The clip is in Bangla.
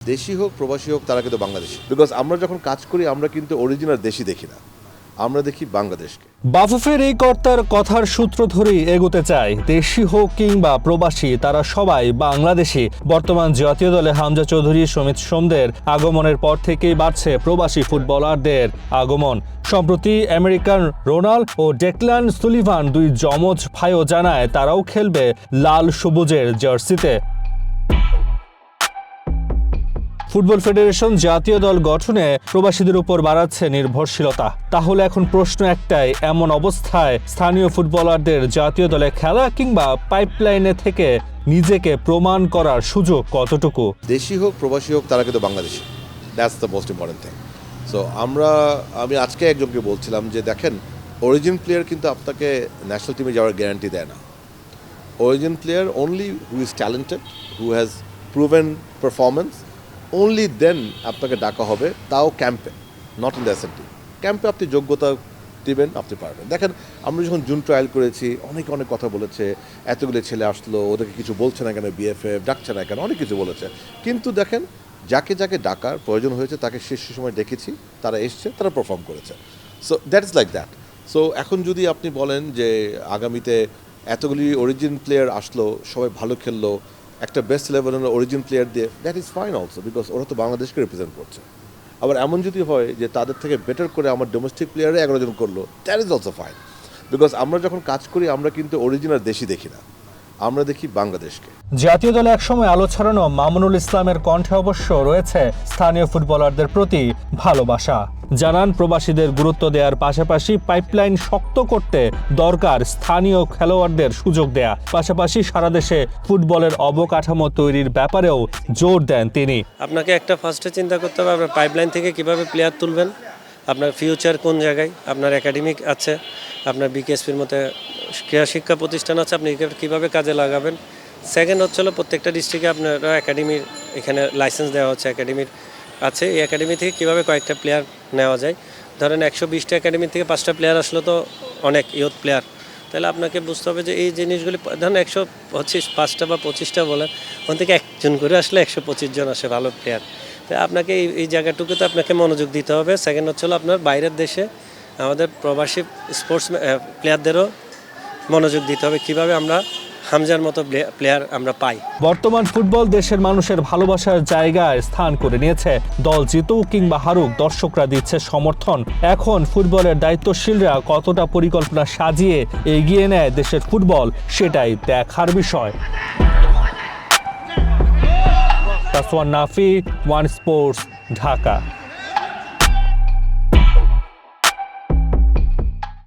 দেশি হোক প্রবাসী হোক তারা কিন্তু বাংলাদেশি, বিকজ আমরা যখন কাজ করি আমরা কিন্তু অরিজিনাল দেশি দেখি না, আমরা দেখি বাংলাদেশকে। বাফুফের এই কর্তার কথার সূত্র ধরেই এগোতে চাই। দেশি হোক কিংবা প্রবাসী, তারা সবাই বাংলাদেশি। বর্তমান জাতীয় দলে হামজা চৌধুরী, সমিত সোমদের আগমনের পর থেকেই বাড়ছে প্রবাসী ফুটবলারদের আগমন। সম্প্রতি আমেরিকান রোনাল্ড ও ডেকলান সুলিভান, দুই যমজ ভাইও জানায় তারাও খেলবে লাল সবুজের জার্সিতে। ফুটবল ফেডারেশন জাতীয় দল গঠনে প্রবাসীদের উপর বাড়াচ্ছে নির্ভরশীলতা। তাহলে এখন প্রশ্ন একটাই, এমন অবস্থায় স্থানীয় ফুটবলারদের জাতীয় দলে খেলা কিংবা পাইপলাইনে থেকে নিজেকে প্রমাণ করার সুযোগ কতটুকু? দেশি হোক প্রবাসী হোক তারা কিন্তু Bangladeshi, that's the most important thing. So আমি আজকে একজনকে বলছিলাম যে দেখেন, অরিজিন প্লেয়ার কিন্তু আপনাকে ন্যাশনাল টিমে যাওয়ার গ্যারান্টি দেয় না। Origin player only who is talented, who has proven performance, only then আপনাকে ডাকা হবে, তাও ক্যাম্পে, নট ইন দ্য এসএনটি। ক্যাম্পে আপনি যোগ্যতা দিবেন, আপনি পারবেন। দেখেন, আমরা যখন জুন ট্রায়াল করেছি অনেক কথা বলেছে, এতগুলো ছেলে আসলো, ওদেরকে কিছু বলছে না কেন, বিএফএফ ডাকছে না কেন, অনেক কিছু বলেছে। কিন্তু দেখেন, যাকে ডাকার প্রয়োজন হয়েছে তাকে শেষ সময় ডেকেছি, তারা এসছে, তারা পারফর্ম করেছে। So that is like that. So এখন যদি আপনি বলেন যে আগামীতে এতগুলি অরিজিন প্লেয়ার আসলো, সবাই ভালো খেললো, একটা বেস্ট লেভেলের অরিজিন প্লেয়ার দিয়ে, that is fine also, because ওরা তো বাংলাদেশকে রিপ্রেজেন্ট করছে। আবার এমন যদি হয় যে তাদের থেকে বেটার করে আমার ডোমেস্টিক প্লেয়ারে 11 জন করলো, that is also fine, because আমরা যখন কাজ করি আমরা কিন্তু অরিজিনাল দেশি দেখি না, আমরা দেখি বাংলাদেশকে। জাতীয় দলে একসময় আলো ছড়ানো মামুনুল ইসলামের কণ্ঠে অবশ্য রয়েছে স্থানীয় ফুটবলারদের প্রতি ভালোবাসা। জানান, প্রবাসীদের গুরুত্ব দেওয়ার পাশাপাশি পাইপলাইন শক্ত করতে দরকার স্থানীয় খেলোয়াড়দের সুযোগ দেয়া। পাশাপাশি সারা দেশে ফুটবলের অবকাঠামো তৈরির ব্যাপারেও জোর দেন তিনি। আপনাকে একটা ফার্স্টে চিন্তা করতে হবে আপনার পাইপলাইন থেকে কিভাবে প্লেয়ার তুলবেন, আপনার ফিউচার কোন জায়গায়, আপনার একাডেমিক আছে, আপনার বিকেএসপির মতো ক্রীড়া শিক্ষা প্রতিষ্ঠান আছে, আপনি কীভাবে কাজে লাগাবেন। সেকেন্ড হচ্ছে প্রত্যেকটা ডিস্ট্রিক্টে আপনারা একাডেমির এখানে লাইসেন্স দেওয়া হচ্ছে, একাডেমির আছে, এই একাডেমি থেকে কীভাবে কয়েকটা প্লেয়ার নেওয়া যায়। ধরেন 120টা একাডেমি থেকে 5টা প্লেয়ার আসলো তো অনেক ইয়ুথ প্লেয়ার, তাহলে আপনাকে বুঝতে হবে যে এই জিনিসগুলি, ধরেন 125টা বা 25টা বলেন, ওখান থেকে একজন করে আসলে 125 জন আসে ভালো প্লেয়ার। তো আপনাকে এই জায়গাটুকুতে আপনাকে মনোযোগ দিতে হবে। সেকেন্ড হচ্ছে আপনার বাইরের দেশে আমাদের প্রবাসী স্পোর্টস প্লেয়ারদেরও মনোযোগ দিতে হবে, কীভাবে আমরা হামজার মতো প্লেয়ার আমরা পাই। বর্তমান ফুটবল দেশের মানুষের ভালোবাসার জায়গায় স্থান করে নিয়েছে। দল জিতুক কিংবা হারুক, দর্শকরা দিচ্ছে সমর্থন। এখন ফুটবলের দায়িত্বশীলরা কতটা পরিকল্পনা সাজিয়ে এগিয়ে নেয় দেশের ফুটবল, সেটাই দেখার বিষয়। তাসওয়ান নাফি, ওয়ান স্পোর্টস, ঢাকা।